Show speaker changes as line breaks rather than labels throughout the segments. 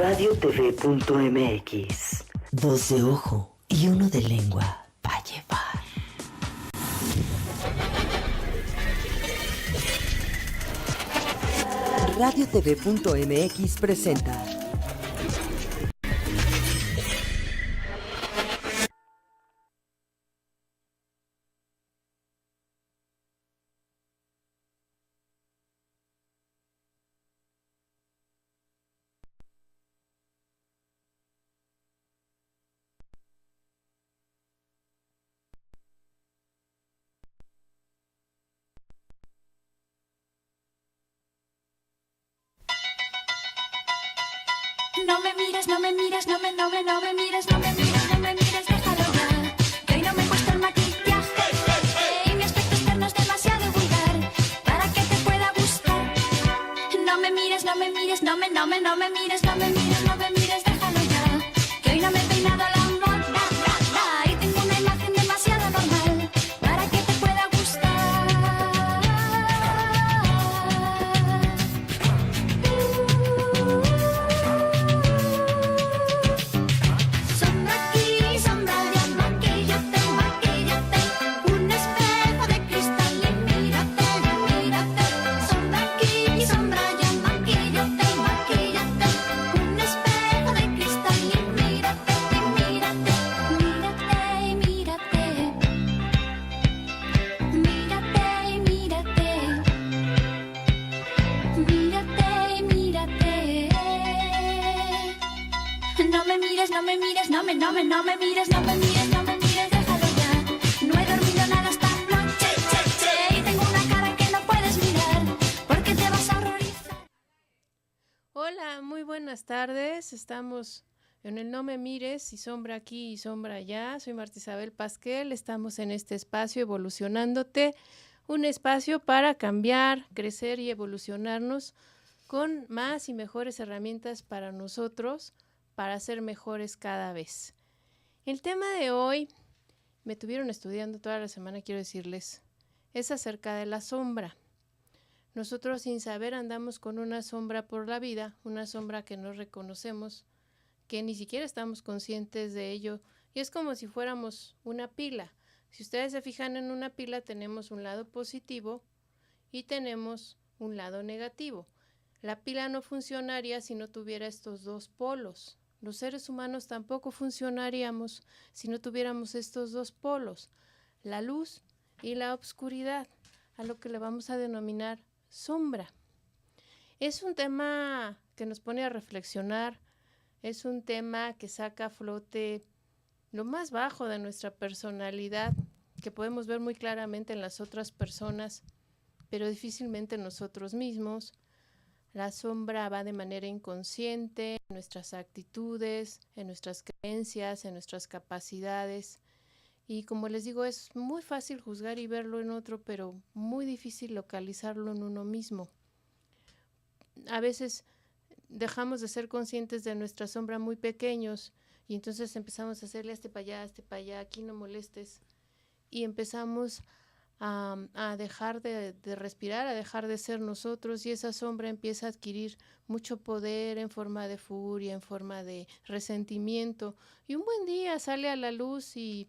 radiotv.mx. Dos de ojo y uno de lengua pa' llevar. Radiotv.mx presenta
No me mires, no me mires, no me mires, no me mires, no me mires, déjalo ya. Que hoy no me he puesto el maquillaje y mi aspecto externo es demasiado vulgar para que te pueda gustar. No me mires, no me mires, no me mires, no me mires, no me mires, déjalo ya. Que hoy no me he peinado a la moda y tengo una imagen demasiado normal para que te pueda gustar. Sombra aquí, sombra allá, maquíllate, maquíllate. Un espejo de cristal y mírate, mírate. Sombra aquí, sombra allá, maquíllate, maquíllate. Un espejo de cristal y mírate, mírate. Mírate y mírate. Mírate y mírate. Mírate y mírate. No me mires, no me mires, no me mires, no me mires, no me mires, déjalo ya. No he dormido nada esta noche, y tengo una cara que no puedes mirar, porque te vas a horrorizar.
Hola, muy buenas tardes. Estamos en el No Me Mires y Sombra Aquí y Sombra Allá. Soy Marta Isabel Pasquel. Estamos en este espacio Evolucionándote, un espacio para cambiar, crecer y evolucionarnos con más y mejores herramientas para nosotros, para ser mejores cada vez. El tema de hoy, me tuvieron estudiando toda la semana, quiero decirles, es acerca de la sombra. Nosotros sin saber andamos con una sombra por la vida, una sombra que no reconocemos, que ni siquiera estamos conscientes de ello, y es como si fuéramos una pila. Si ustedes se fijan en una pila, tenemos un lado positivo y tenemos un lado negativo. La pila no funcionaría si no tuviera estos dos polos. Los seres humanos tampoco funcionaríamos si no tuviéramos estos dos polos, la luz y la oscuridad, a lo que le vamos a denominar sombra. Es un tema que nos pone a reflexionar, es un tema que saca a flote lo más bajo de nuestra personalidad, que podemos ver muy claramente en las otras personas, pero difícilmente en nosotros mismos. La sombra va de manera inconsciente en nuestras actitudes, en nuestras creencias, en nuestras capacidades. Y como les digo, es muy fácil juzgar y verlo en otro, pero muy difícil localizarlo en uno mismo. A veces dejamos de ser conscientes de nuestra sombra muy pequeños y entonces empezamos a hacerle este para allá, aquí no molestes. Y empezamos a dejar de respirar, a dejar de ser nosotros, y esa sombra empieza a adquirir mucho poder en forma de furia, en forma de resentimiento, y un buen día sale a la luz y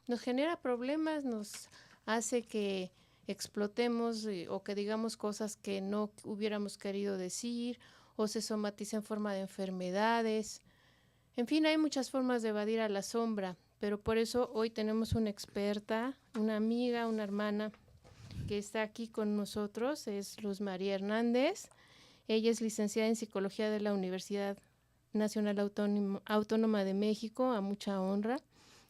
nos genera problemas, nos hace que explotemos o que digamos cosas que no hubiéramos querido decir, o se somatiza en forma de enfermedades. En fin, hay muchas formas de evadir a la sombra, pero por eso hoy tenemos una experta, una amiga, una hermana que está aquí con nosotros, es Luz María Hernández. Ella es licenciada en Psicología de la Universidad Nacional Autónoma de México, a mucha honra,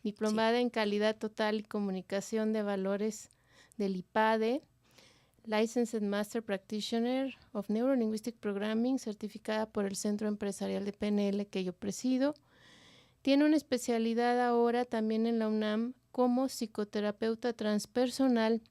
diplomada en Calidad Total y Comunicación de Valores del IPADE, Licensed Master Practitioner of Neurolinguistic Programming, certificada por el Centro Empresarial de PNL que yo presido. Tiene una especialidad ahora también en la UNAM como psicoterapeuta transpersonal,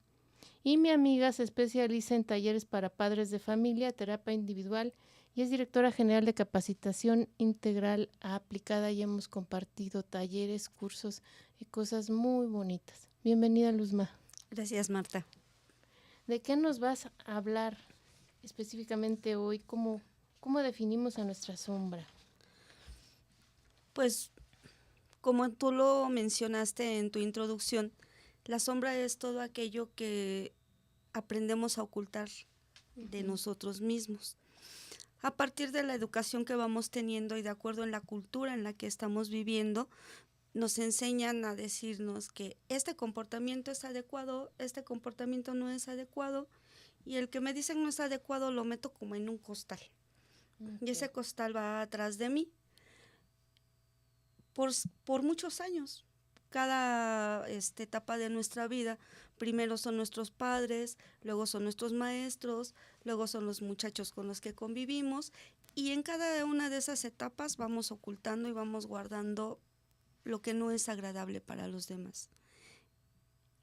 y mi amiga se especializa en talleres para padres de familia, terapia individual, y es directora general de capacitación integral aplicada, y hemos compartido talleres, cursos y cosas muy bonitas. Bienvenida, Luzma.
Gracias, Marta.
¿De qué nos vas a hablar específicamente hoy? ¿Cómo definimos a nuestra sombra?
Pues como tú lo mencionaste en tu introducción, la sombra es todo aquello que aprendemos a ocultar de nosotros mismos. A partir de la educación que vamos teniendo y de acuerdo en la cultura en la que estamos viviendo, nos enseñan a decirnos que este comportamiento es adecuado, este comportamiento no es adecuado, y el que me dicen no es adecuado lo meto como en un costal. Y ese costal va atrás de mí por muchos años. Cada etapa de nuestra vida, primero son nuestros padres, luego son nuestros maestros, luego son los muchachos con los que convivimos, y en cada una de esas etapas vamos ocultando y vamos guardando lo que no es agradable para los demás.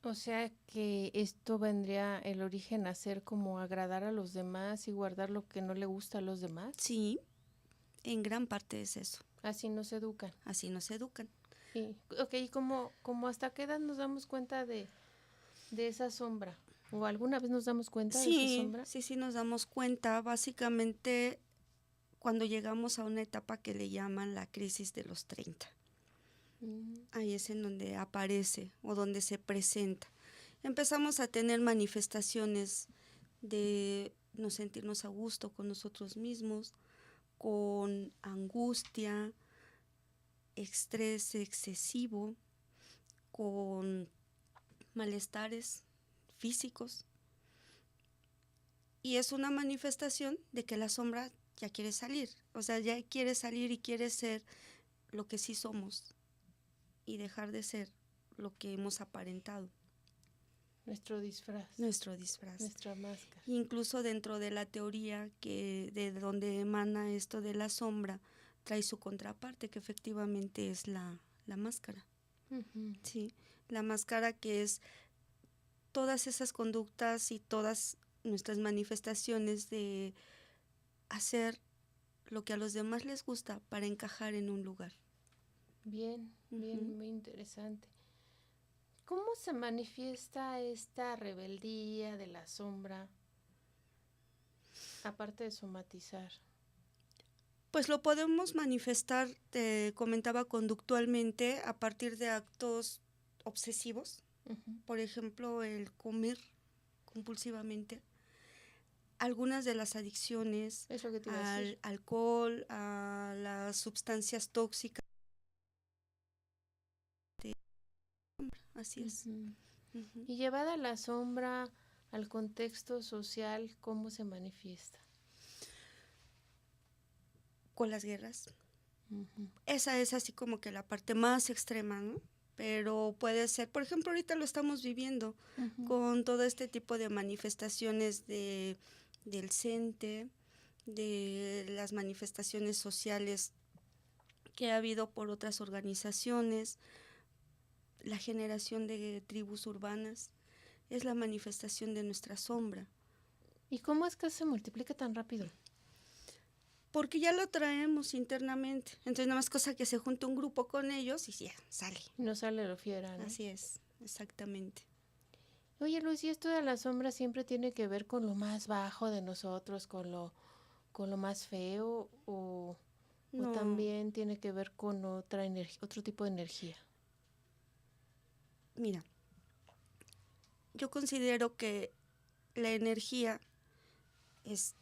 O sea que esto vendría el origen a ser como agradar a los demás y guardar lo que no le gusta a los demás.
Sí, en gran parte es eso.
Así nos educan.
Así nos educan.
Y, ok, ¿cómo hasta qué edad nos damos cuenta de esa sombra? ¿O alguna vez nos damos cuenta de esa sombra?
Sí, nos damos cuenta. Básicamente, cuando llegamos a una etapa que le llaman la crisis de los 30. Ahí es en donde aparece o donde se presenta. Empezamos a tener manifestaciones de no sentirnos a gusto con nosotros mismos, con angustia, estrés excesivo, con malestares físicos. Y es una manifestación de que la sombra ya quiere salir, o sea, ya quiere salir y quiere ser lo que sí somos y dejar de ser lo que hemos aparentado.
Nuestro disfraz.
Nuestro disfraz.
Nuestra máscara.
Incluso dentro de la teoría que de donde emana esto de la sombra, trae su contraparte, que efectivamente es la máscara. Sí, la máscara, que es todas esas conductas y todas nuestras manifestaciones de hacer lo que a los demás les gusta para encajar en un lugar.
Bien, muy interesante. ¿Cómo se manifiesta esta rebeldía de la sombra, aparte de somatizar?
Pues lo podemos manifestar, te comentaba, conductualmente a partir de actos obsesivos, por ejemplo, el comer compulsivamente, algunas de las adicciones al alcohol, a las sustancias tóxicas. Así es.
Y llevada la sombra al contexto social, ¿cómo se manifiesta?
Con las guerras. Esa es así como que la parte más extrema, ¿no? Pero puede ser, por ejemplo, ahorita lo estamos viviendo con todo este tipo de manifestaciones del CENTE, de las manifestaciones sociales que ha habido por otras organizaciones, la generación de tribus urbanas, es la manifestación de nuestra sombra.
¿Y cómo es que se multiplica tan rápido?
Porque ya lo traemos internamente. Entonces, nada más cosa que se junte un grupo con ellos y ya, sale.
No sale lo fiera, ¿no?
Así es, exactamente.
Oye, Luis, ¿y esto de la sombra siempre tiene que ver con lo más bajo de nosotros, con lo más feo, o también tiene que ver con otra energía, otro tipo de energía?
Mira, yo considero que la energía es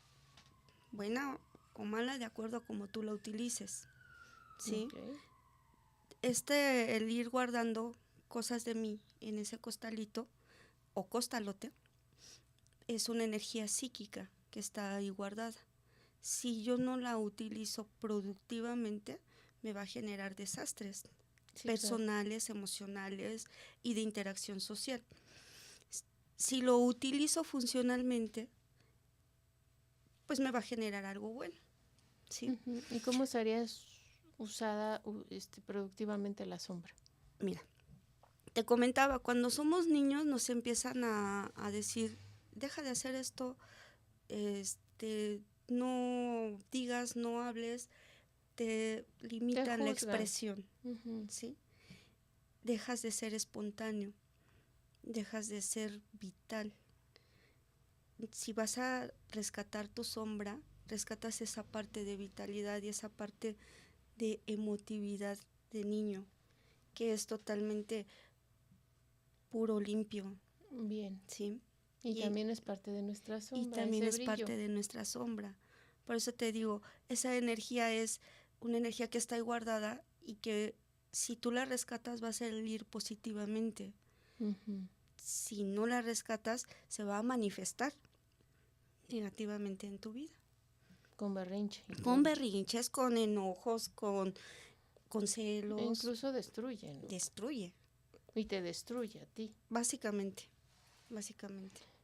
buena o mala de acuerdo a cómo tú la utilices, ¿sí? Okay. El ir guardando cosas de mí en ese costalito o costalote es una energía psíquica que está ahí guardada. Si yo no la utilizo productivamente, me va a generar desastres personales, claro, emocionales y de interacción social. Si lo utilizo funcionalmente, pues me va a generar algo bueno, ¿sí?
¿Y cómo sería usada productivamente la sombra?
Mira, te comentaba, cuando somos niños nos empiezan a decir, deja de hacer esto, no digas, no hables, te limitan la expresión, ¿sí? Dejas de ser espontáneo, dejas de ser vital. Si vas a rescatar tu sombra, rescatas esa parte de vitalidad y esa parte de emotividad de niño, que es totalmente puro, limpio,
Bien.
¿sí?
Y también es parte de nuestra sombra.
Y también
ese
es
brillo.
parte de nuestra sombra. Por eso te digo, esa energía es una energía que está ahí guardada y que si tú la rescatas va a salir positivamente.
Ujú.
Si no la rescatas, se va a manifestar negativamente en tu vida.
Con berrinche. y
Con
todo.
berrinches, con enojos, con
E
celos.
incluso destruye, ¿no?
Destruye,
Y te destruye a ti.
básicamente.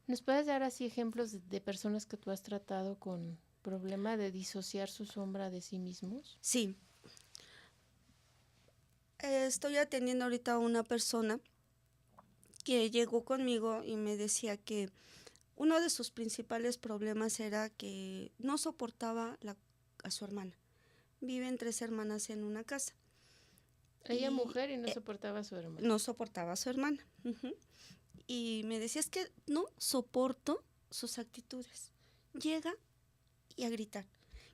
¿Nos puedes dar así ejemplos de personas que tú has tratado con problema de disociar su sombra de sí mismos?
Sí. Estoy atendiendo ahorita a una persona que llegó conmigo y me decía que uno de sus principales problemas era que no soportaba a su hermana. Viven 3 hermanas en una casa.
Ella
Y,
mujer y no soportaba a su hermano.
No soportaba a su hermana. Ujú. Y me decía, es que no soporto sus actitudes. Llega y a gritar.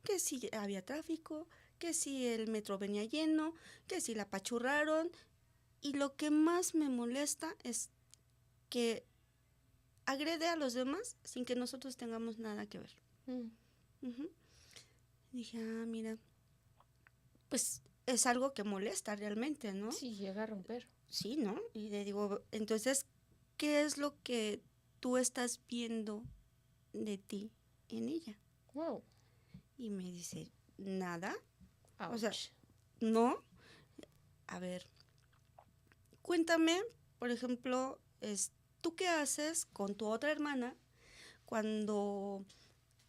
Que si había tráfico, que si el metro venía lleno, que si la apachurraron. Y lo que más me molesta es que agrede a los demás sin que nosotros tengamos nada que ver. Ujú. Dije, mira, pues es algo que molesta realmente, ¿no?
Sí, llega a romper.
Sí, ¿no? Y le digo, entonces, ¿qué es lo que tú estás viendo de ti en ella?
Wow.
Y me dice, nada.
Ouch.
O sea, no. A ver, cuéntame, por ejemplo, ¿tú qué haces con tu otra hermana cuando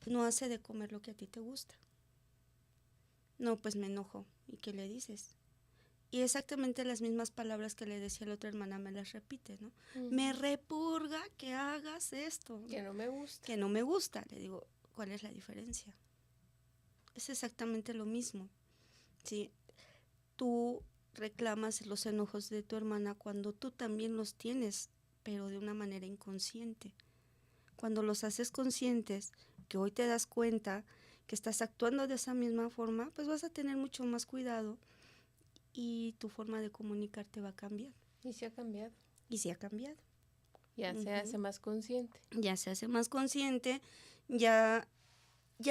no hace de comer lo que a ti te gusta? No, pues me enojo. ¿Y qué le dices? Y exactamente las mismas palabras que le decía a la otra hermana me las repite, ¿no? Me repurga que hagas esto.
Que no me gusta.
Que no me gusta. Le digo, ¿cuál es la diferencia? Es exactamente lo mismo. ¿Sí? Tú reclamas los enojos de tu hermana cuando tú también los tienes, pero de una manera inconsciente. Cuando los haces conscientes, que hoy te das cuenta que estás actuando de esa misma forma, pues vas a tener mucho más cuidado y tu forma de comunicarte va a cambiar.
Y se ha cambiado.
Y sí ha cambiado.
Ya se hace más consciente.
Ya se hace más consciente, ya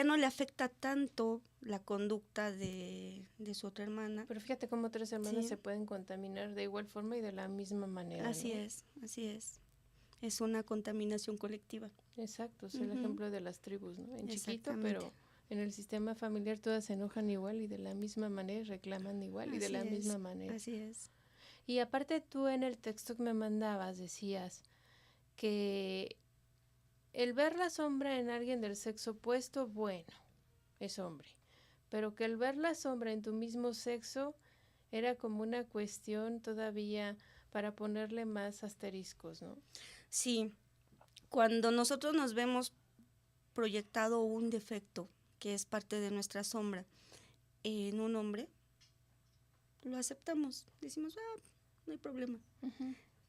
no le afecta tanto la conducta de su otra hermana.
Pero fíjate cómo 3 hermanas
Sí.
se pueden contaminar de igual forma y de la misma manera.
Así
¿no?
es, así es. Es una contaminación colectiva.
Exacto, es el
Ujú.
ejemplo de las tribus, ¿no? En chiquito,
Exactamente.
pero en el sistema familiar todas se enojan igual y de la misma manera, reclaman igual y de
Así
la
es,
misma manera.
Así es.
Y aparte tú en el texto que me mandabas decías que el ver la sombra en alguien del sexo opuesto, bueno, es hombre, pero que el ver la sombra en tu mismo sexo era como una cuestión todavía para ponerle más asteriscos, ¿no?
Sí, cuando nosotros nos vemos proyectado un defecto que es parte de nuestra sombra en un hombre, lo aceptamos. Decimos, no hay problema.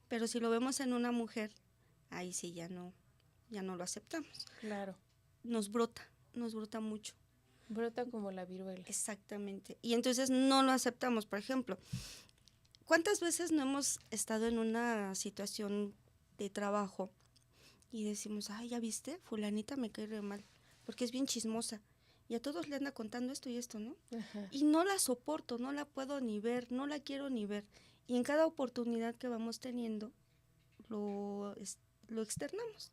Pero si lo vemos en una mujer, ahí sí ya no lo aceptamos.
Claro,
Nos brota mucho.
brota como la viruela.
Exactamente. Y entonces no lo aceptamos. Por ejemplo, ¿cuántas veces no hemos estado en una situación de trabajo y decimos, ay, ¿ya viste? Fulanita me cae re mal, porque es bien chismosa. Y a todos le anda contando esto y esto, ¿no?
Ajá.
Y no la soporto, no la puedo ni ver, no la quiero ni ver. Y en cada oportunidad que vamos teniendo, lo externamos.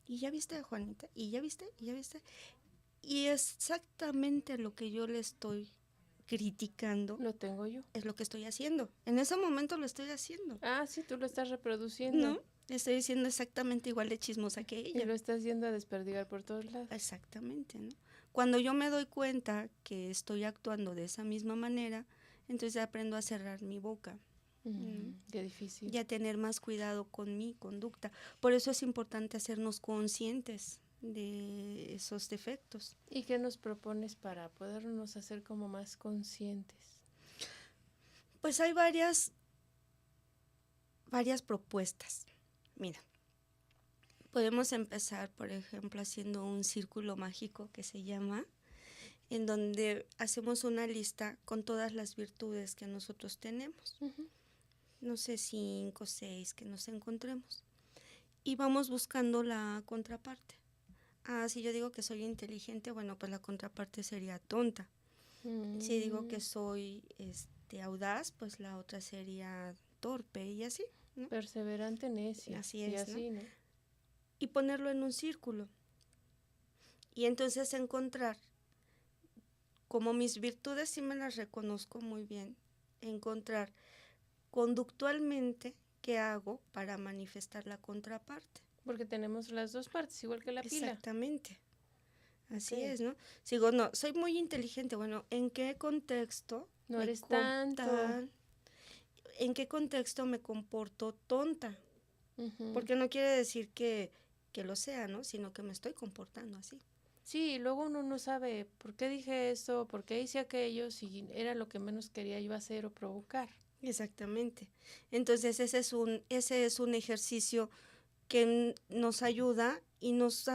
Y ya viste a Juanita, y ya viste, y ya viste. Y exactamente lo que yo le estoy criticando
Lo tengo yo.
es lo que estoy haciendo. En ese momento lo estoy haciendo.
Ah, sí, tú lo estás reproduciendo.
¿No? Estoy siendo exactamente igual de chismosa que
Y
ella.
lo estás yendo a desperdigar por todos lados.
Exactamente, ¿no? Cuando yo me doy cuenta que estoy actuando de esa misma manera, entonces aprendo a cerrar mi boca.
Qué difícil.
Y a tener más cuidado con mi conducta. Por eso es importante hacernos conscientes de esos defectos.
¿Y qué nos propones para podernos hacer como más conscientes?
Pues hay varias propuestas. Mira, podemos empezar, por ejemplo, haciendo un círculo mágico que se llama, en donde hacemos una lista con todas las virtudes que nosotros tenemos. No sé, 5, 6 que nos encontremos. Y vamos buscando la contraparte. Si yo digo que soy inteligente, bueno, pues la contraparte sería tonta. Si digo que soy audaz, pues la otra sería torpe y así, ¿no?
Perseverante, necia.
Así
y
es,
así, ¿no?
Y ponerlo en un círculo. Y entonces encontrar, como mis virtudes sí me las reconozco muy bien, encontrar conductualmente qué hago para manifestar la contraparte.
Porque tenemos las dos partes, igual que la pila.
Exactamente. Así
Ok.
es, ¿no? Sigo, no, soy muy inteligente. Bueno, ¿en qué contexto?
No
me
eres
com-
tanto.
¿En qué contexto me comporto tonta?
Ujú.
Porque no quiere decir que lo sea, ¿no? Sino que me estoy comportando así.
Sí, y luego uno no sabe por qué dije esto, por qué hice aquello, si era lo que menos quería yo hacer o provocar.
Exactamente. Entonces ese es un ejercicio que nos ayuda y nos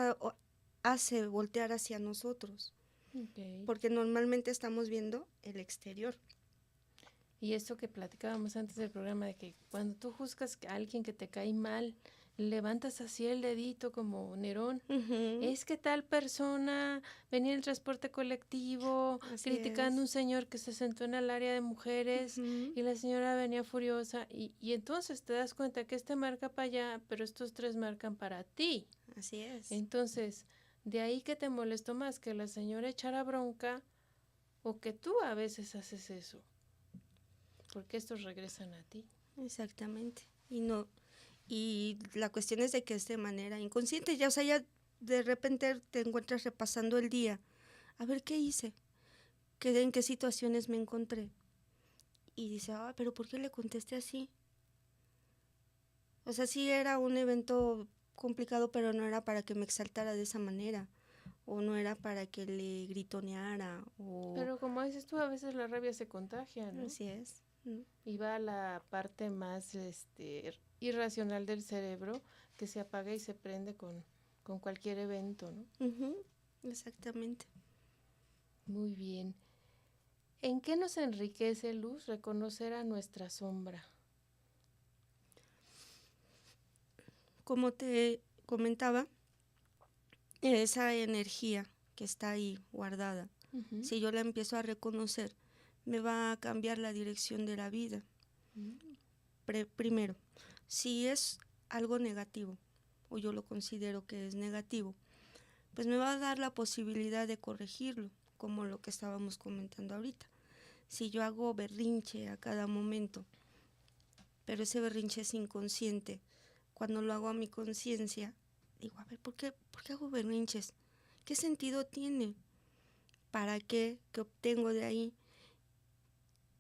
hace voltear hacia nosotros,
Ok.
porque normalmente estamos viendo el exterior.
Y esto que platicábamos antes del programa, de que cuando tú juzgas a alguien que te cae mal, levantas así el dedito como Nerón.
Ujú.
Es que tal persona venía en el transporte colectivo
Así
criticando a un
es.
señor que se sentó en el área de mujeres
Ujú.
y la señora venía furiosa y entonces te das cuenta que este marca para allá, pero estos tres marcan para ti.
Así es.
Entonces, de ahí que te molestó más que la señora echara bronca o que tú a veces haces eso, porque estos regresan a ti.
Exactamente. Y la cuestión es de que es de manera inconsciente, ya, o sea, ya de repente te encuentras repasando el día. A ver qué hice, en qué situaciones me encontré. Y dice, pero ¿por qué le contesté así? O sea, sí era un evento complicado, pero no era para que me exaltara de esa manera. O no era para que le gritoneara.
Pero como dices tú, a veces la rabia se contagia, ¿no?
Así es. ¿No?
Y va a la parte más irracional del cerebro que se apaga y se prende con cualquier evento, ¿no?
Ujú, exactamente.
Muy bien. ¿En qué nos enriquece, Luz, reconocer a nuestra sombra?
Como te comentaba, esa energía que está ahí guardada, si yo la empiezo a reconocer, me va a cambiar la dirección de la vida. Primero, si es algo negativo, o yo lo considero que es negativo, pues me va a dar la posibilidad de corregirlo, como lo que estábamos comentando ahorita. Si yo hago berrinche a cada momento, pero ese berrinche es inconsciente, cuando lo hago a mi conciencia, digo, a ver, ¿por qué hago berrinches? ¿Qué sentido tiene? ¿Para qué? ¿Qué obtengo de ahí?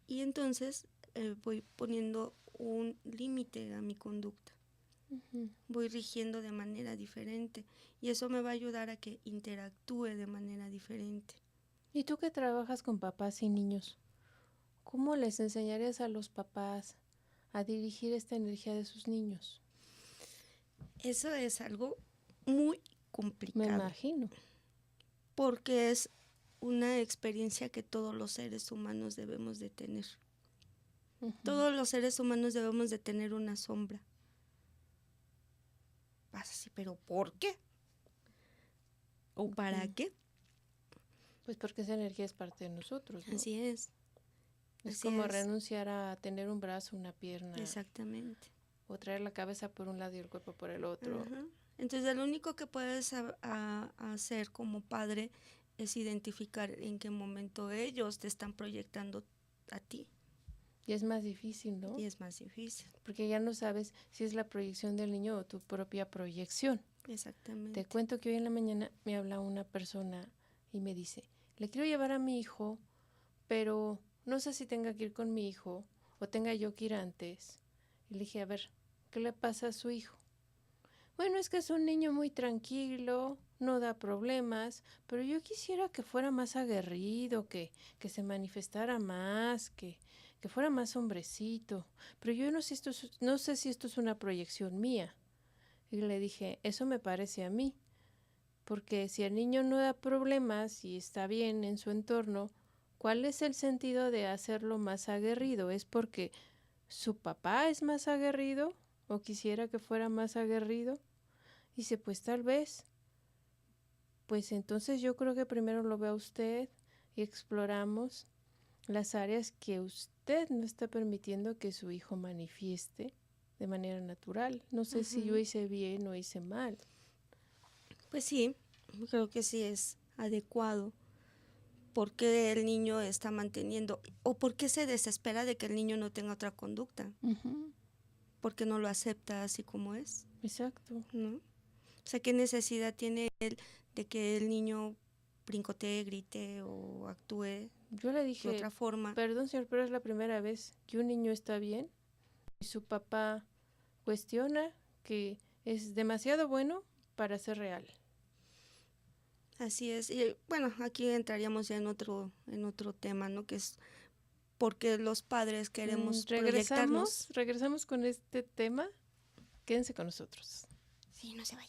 Y entonces voy poniendo un límite a mi conducta. Voy rigiendo de manera diferente y eso me va a ayudar a que interactúe de manera diferente.
¿Y tú que trabajas con papás y niños? ¿Cómo les enseñarías a los papás a dirigir esta energía de sus niños?
Eso es algo muy complicado.
Me imagino.
Porque es una experiencia que todos los seres humanos debemos de tener. Todos los seres humanos debemos de tener una sombra. Vas así, ¿pero por qué? ¿O para qué?
Pues porque esa energía es parte de nosotros, ¿no?
Así es.
Es
Así
como
es.
renunciar a tener un brazo, una pierna,
Exactamente.
o traer la cabeza por un lado y el cuerpo por el otro.
Ajá. Entonces, lo único que puedes hacer como padre es identificar en qué momento ellos te están proyectando a ti.
Y es más difícil, ¿no?
Y es más difícil.
Porque ya no sabes si es la proyección del niño o tu propia proyección.
Exactamente.
Te cuento que hoy en la mañana me habla una persona y me dice, le quiero llevar a mi hijo, pero no sé si tenga que ir con mi hijo o tenga yo que ir antes. Y le dije, a ver, ¿qué le pasa a su hijo? Bueno, es que es un niño muy tranquilo, no da problemas, pero yo quisiera que fuera más aguerrido, que se manifestara más, que fuera más hombrecito. Pero yo no sé, no sé si esto es una proyección mía. Y le dije, eso me parece a mí. Porque si el niño no da problemas y está bien en su entorno, ¿cuál es el sentido de hacerlo más aguerrido? ¿Es porque su papá es más aguerrido o quisiera que fuera más aguerrido? Dice, pues tal vez. Pues entonces yo creo que primero lo ve a usted y exploramos las áreas que usted no está permitiendo que su hijo manifieste de manera natural. No sé si yo hice bien o hice mal.
Pues sí, yo creo que sí es adecuado. ¿Por qué el niño está manteniendo? ¿O por qué se desespera de que el niño no tenga otra conducta? Porque no lo acepta así como es,
Exacto.
¿no? O sea, ¿qué necesidad tiene él de que el niño brincotee, grite o actúe
Yo le
de
dije,
otra forma?
perdón señor, pero es la primera vez que un niño está bien y su papá cuestiona que es demasiado bueno para ser real.
Así es. Y bueno, aquí entraríamos ya en otro tema, ¿no? Que es porque los padres queremos proyectarnos.
Regresamos con este tema. Quédense con nosotros.
Sí, no se vaya.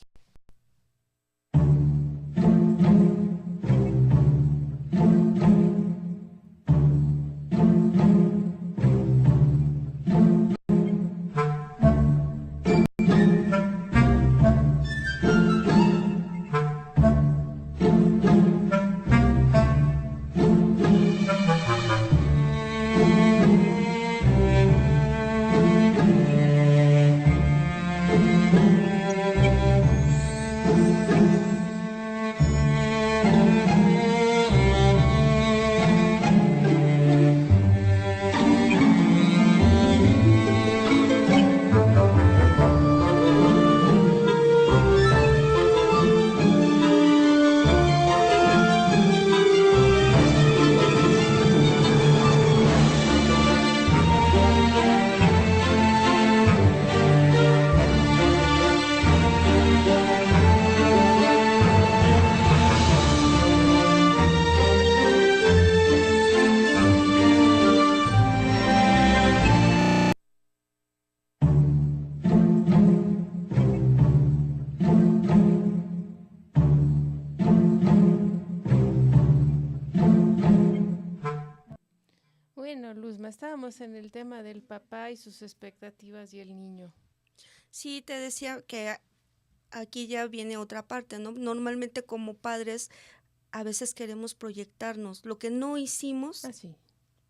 Bueno, Luzma, estábamos en el tema del papá y sus expectativas y el niño.
Sí, te decía que aquí ya viene otra parte, ¿no? Normalmente como padres a veces queremos proyectarnos lo que no hicimos,
Así.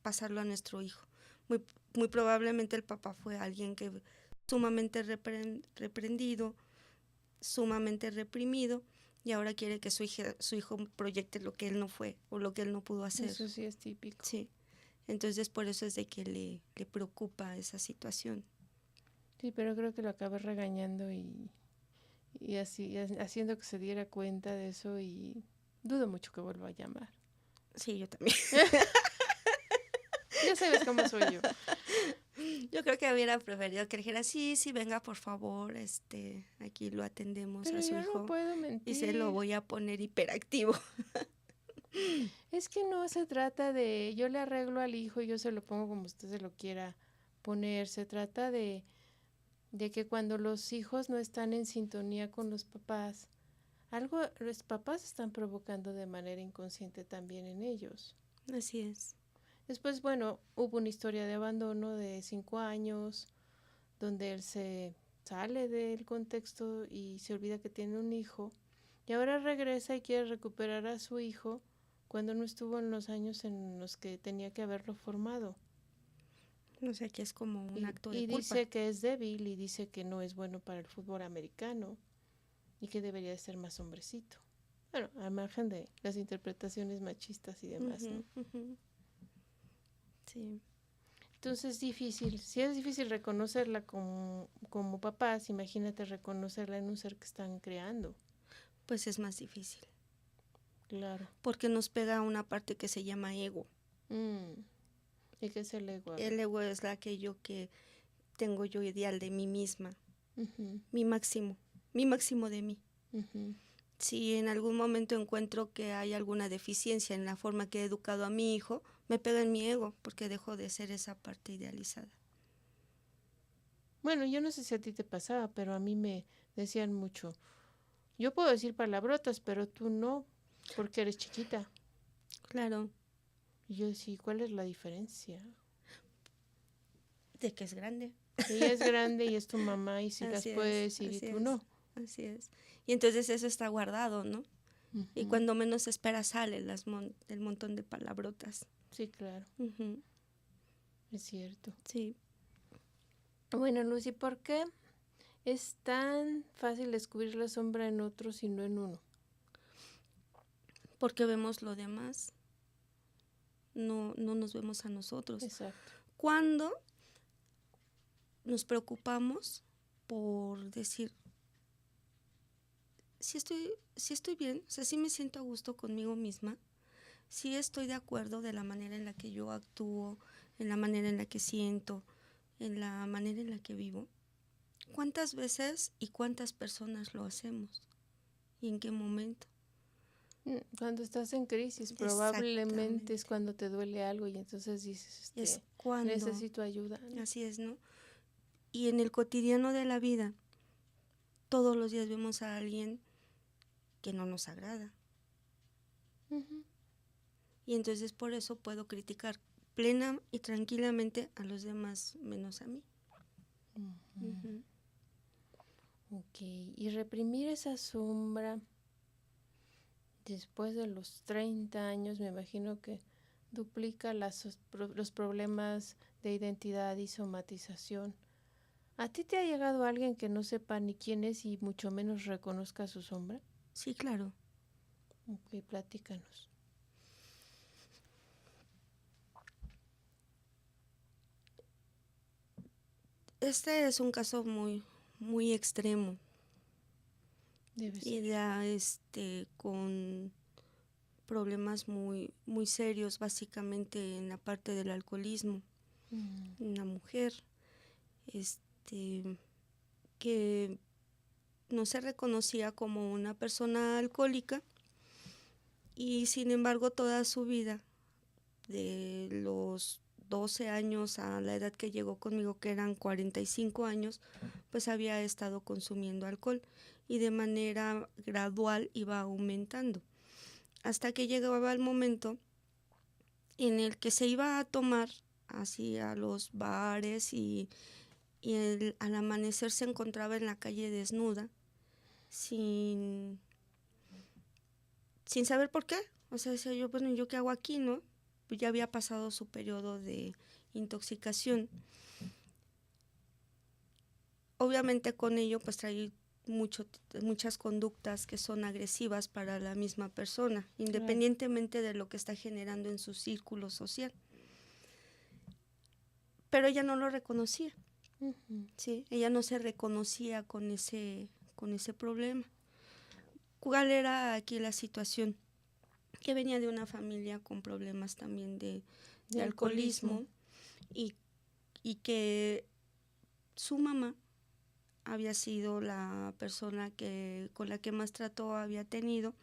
pasarlo a nuestro hijo. Muy probablemente el papá fue alguien que sumamente reprendido, sumamente reprimido, y ahora quiere que su hijo proyecte lo que él no fue o lo que él no pudo hacer.
Eso sí es típico.
Sí, entonces por eso es de que le preocupa esa situación.
Sí, pero creo que lo acabé regañando y así, haciendo que se diera cuenta de eso y dudo mucho que vuelva a llamar.
Sí, yo también.
Ya sabes cómo soy yo.
Yo creo que hubiera preferido que dijera, sí, venga, por favor, aquí lo atendemos
Pero
a su
yo
hijo
no puedo mentir.
y se lo voy a poner hiperactivo.
Es que no se trata de yo le arreglo al hijo y yo se lo pongo como usted se lo quiera poner. Se trata de que cuando los hijos no están en sintonía con los papás, algo los papás están provocando de manera inconsciente también en ellos.
Así es.
Después, bueno, hubo una historia de abandono de 5 años, donde él se sale del contexto y se olvida que tiene un hijo, y ahora regresa y quiere recuperar a su hijo cuando no estuvo en los años en los que tenía que haberlo formado.
O sea, que es como un acto de
Y
culpa.
dice que es débil y dice que no es bueno para el fútbol americano y que debería de ser más hombrecito. Bueno, al margen de las interpretaciones machistas y demás, ¿no?
Sí.
Entonces es difícil, si es difícil reconocerla como papás, imagínate reconocerla en un ser que están creando.
Pues es más difícil.
Claro.
Porque nos pega una parte que se llama ego.
¿Y qué es el ego?
El ego es aquello que tengo yo ideal de mí misma.
Uh-huh.
Mi máximo de mí.
Uh-huh.
Si en algún momento encuentro que hay alguna deficiencia en la forma que he educado a mi hijo, me pega en mi ego porque dejo de ser esa parte idealizada.
Bueno, yo no sé si a ti te pasaba, pero a mí me decían mucho, Yo puedo decir palabrotas, pero tú no, porque eres chiquita.
Claro,
Y yo decía, ¿cuál es la diferencia?
de que es grande.
Ella es grande y es tu mamá y si las
Así
puede
es,
decir y
así
tú
es,
no.
así es. Y entonces eso está guardado, ¿no? Y
Ujú.
cuando menos espera sale el montón de palabrotas.
Sí, claro,
Ujú,
es cierto.
sí,
Bueno, Lucy, ¿por qué es tan fácil descubrir la sombra en otros y no en uno?
porque vemos lo demás, no nos vemos a nosotros.
Exacto.
Cuando nos preocupamos por decir, si estoy bien, o sea, si me siento a gusto conmigo misma, si estoy de acuerdo de la manera en la que yo actúo, en la manera en la que siento, en la manera en la que vivo. ¿Cuántas veces y cuántas personas lo hacemos? ¿Y en qué momento?
Cuando estás en crisis, probablemente es
Exactamente.
cuando te duele algo y entonces dices,
Es cuando,
necesito ayuda, ¿no?
así es, ¿no? Y en el cotidiano de la vida, todos los días vemos a alguien que no nos agrada.
Ujú.
Y entonces por eso puedo criticar plena y tranquilamente a los demás, menos a mí. Ujú.
Ok, y reprimir esa sombra después de los 30 años, me imagino que duplica los problemas de identidad y somatización. ¿A ti te ha llegado alguien que no sepa ni quién es y mucho menos reconozca su sombra?
Sí, claro.
Ok, platícanos.
Este es un caso muy extremo
Debe
y
ser.
da con problemas muy serios, básicamente en la parte del alcoholismo. Una mujer este, que no se reconocía como una persona alcohólica y sin embargo toda su vida, de los 12 años a la edad que llegó conmigo, que eran 45 años, pues había estado consumiendo alcohol y de manera gradual iba aumentando, hasta que llegaba el momento en el que se iba a tomar así a los bares y al amanecer se encontraba en la calle desnuda, sin, sin saber por qué. O sea, decía yo, bueno, ¿yo qué hago aquí, no? Pues ya había pasado su periodo de intoxicación. Obviamente con ello pues trae muchas conductas que son agresivas para la misma persona, independientemente de lo que está generando en su círculo social. Pero ella no lo reconocía,
Ujú.
¿sí? Ella no se reconocía con ese problema. ¿Cuál era aquí la situación? Que venía de una familia con problemas también de alcoholismo y, y que su mamá había sido la persona con la que más trato había tenido,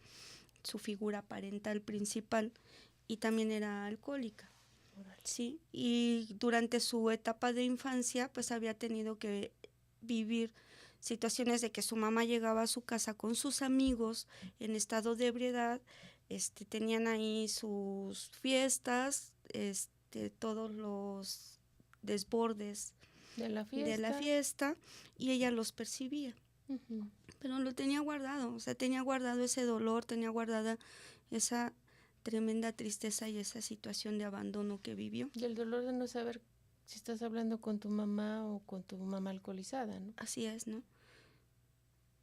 su figura parental principal, y también era alcohólica. Sí, y durante su etapa de infancia pues había tenido que vivir situaciones de que su mamá llegaba a su casa con sus amigos en estado de ebriedad, tenían ahí sus fiestas, todos los desbordes
De la
de la
fiesta.
fiesta, y ella los percibía,
Ujú.
pero lo tenía guardado, o sea, tenía guardado ese dolor, tenía guardada esa tremenda tristeza y esa situación de abandono que vivió.
Y el dolor de no saber si estás hablando con tu mamá o con tu mamá alcoholizada, ¿no?
Así es, ¿no?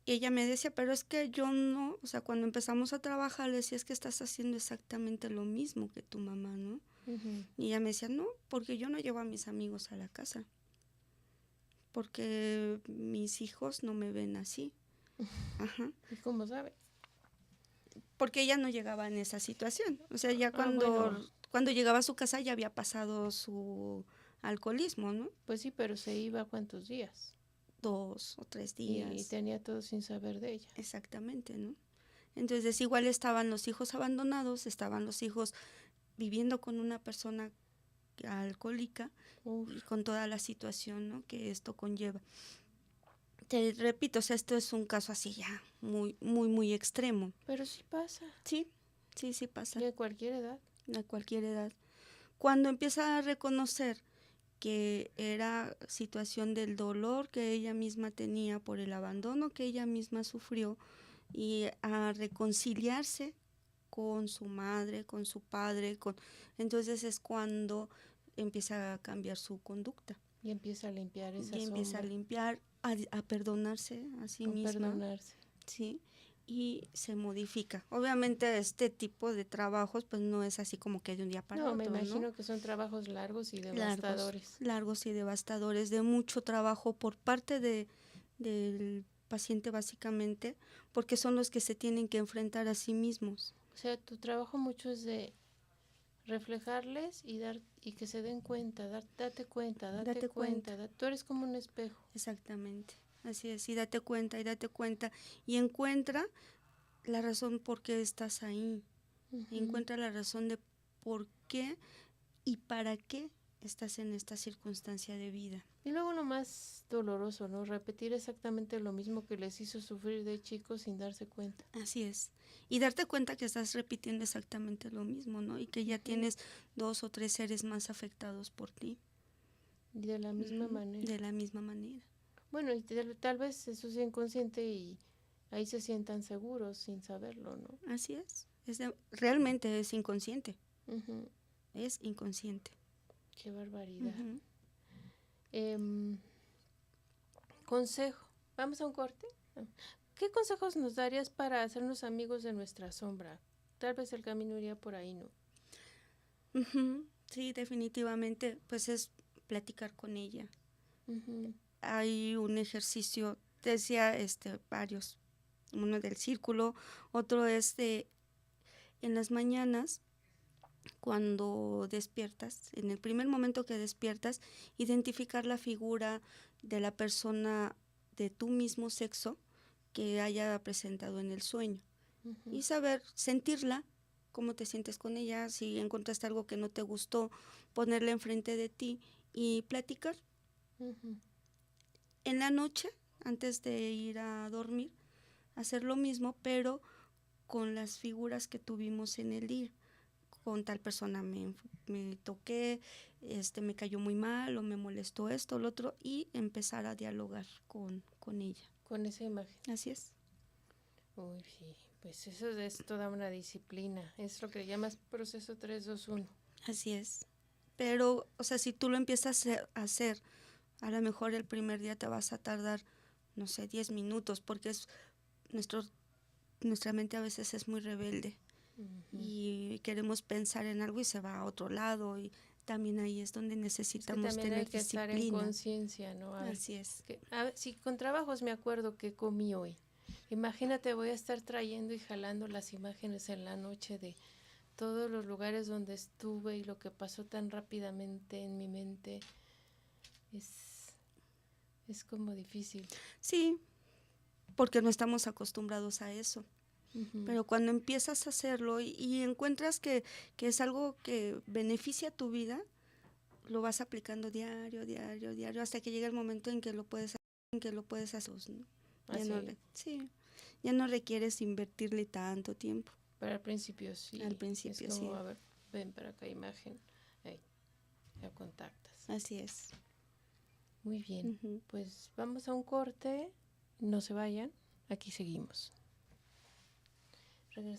Y ella me decía, pero es que yo no, o sea, cuando empezamos a trabajar, le decía, es que estás haciendo exactamente lo mismo que tu mamá, ¿no?
Ujú.
Y ella me decía, no, porque yo no llevo a mis amigos a la casa, porque mis hijos no me ven así. Ajá.
¿Y cómo sabes?
Porque ella no llegaba en esa situación. O sea, ya
Bueno,
cuando llegaba a su casa ya había pasado su alcoholismo, ¿no?
pues sí, pero se iba cuántos días
2 o 3
y
días.
tenía todo sin saber de ella.
Exactamente, ¿no? Entonces igual estaban los hijos abandonados, estaban los hijos viviendo con una persona alcohólica
Uf,
y con toda la situación, ¿no?, que esto conlleva. Te repito, o sea, esto es un caso así ya muy, muy, muy extremo.
Pero sí pasa.
Sí, sí pasa
Y a cualquier edad.
a cualquier edad. Cuando empieza a reconocer que era situación del dolor que ella misma tenía por el abandono que ella misma sufrió y a reconciliarse con su madre, con su padre, entonces es cuando empieza a cambiar su conducta
Y empieza a limpiar esa
y empieza a
sombra.
limpiar, a perdonarse a sí
A
misma,
perdonarse.
¿sí? Y se modifica. Obviamente este tipo de trabajos pues no es así como que de un día para
No,
otro,
me imagino
¿no?
que son trabajos largos y
Largos,
devastadores.
largos y devastadores, de mucho trabajo por parte del paciente básicamente, porque son los que se tienen que enfrentar a sí mismos.
O sea, tu trabajo mucho es de reflejarles y que se den cuenta, date cuenta,
Date cuenta.
tú eres como un espejo.
Exactamente, así es, y date cuenta y encuentra la razón por qué estás ahí, encuentra la razón de por qué y para qué estás en esta circunstancia de vida.
Y luego lo más doloroso, ¿no? Repetir exactamente lo mismo que les hizo sufrir de chicos sin darse cuenta.
Así es. Y darte cuenta que estás repitiendo exactamente lo mismo, ¿no? Y que ya tienes 2 o 3 seres más afectados por ti.
Y de la misma manera.
De la misma manera.
Bueno, y tal vez eso sea inconsciente y ahí se sientan seguros sin saberlo, ¿no?
Así es. Realmente es inconsciente.
Ujú.
Es inconsciente.
Qué barbaridad.
Ujú.
Consejo. ¿Vamos a un corte? ¿Qué consejos nos darías para hacernos amigos de nuestra sombra? Tal vez el camino iría por ahí, ¿no?
Ujú. Sí, definitivamente, pues es platicar con ella.
Ujú.
Hay un ejercicio, decía varios, uno del círculo, otro es en las mañanas, cuando despiertas, en el primer momento que despiertas, identificar la figura de la persona de tu mismo sexo que haya presentado en el sueño
Ujú.
y saber sentirla, cómo te sientes con ella, si encontraste algo que no te gustó, ponerla enfrente de ti y platicar.
Ujú.
En la noche, antes de ir a dormir, hacer lo mismo, pero con las figuras que tuvimos en el día. Con tal persona me toqué, me cayó muy mal o me molestó esto, lo otro, y empezar a dialogar con ella.
Con esa imagen.
Así es.
Uy, sí, pues eso es toda una disciplina. Es lo que llamas proceso 3-2-1.
Así es. Pero, o sea, si tú lo empiezas a hacer, a lo mejor el primer día te vas a tardar, no sé, 10 minutos, porque nuestra mente a veces es muy rebelde. Y queremos pensar en algo y se va a otro lado, y también ahí es donde necesitamos
es que también
tener
hay que estar en
disciplina.
conciencia, ¿no? A ver,
Así es.
a ver, si con trabajos me acuerdo que comí hoy. Imagínate, voy a estar trayendo y jalando las imágenes en la noche de todos los lugares donde estuve y lo que pasó tan rápidamente en mi mente. Es como difícil.
Sí, porque no estamos acostumbrados a eso.
Ujú.
Pero cuando empiezas a hacerlo y encuentras que es algo que beneficia tu vida, lo vas aplicando diario, hasta que llega el momento en que lo puedes hacer, ¿no?
Así.
Ya no requieres invertirle tanto tiempo.
Pero al principio sí.
Al principio
es como,
sí.
A ver, ven para acá, imagen. Ahí, ya contactas.
Así es.
Muy bien.
Ujú.
Pues vamos a un corte. No se vayan. Aquí seguimos. Regresamos.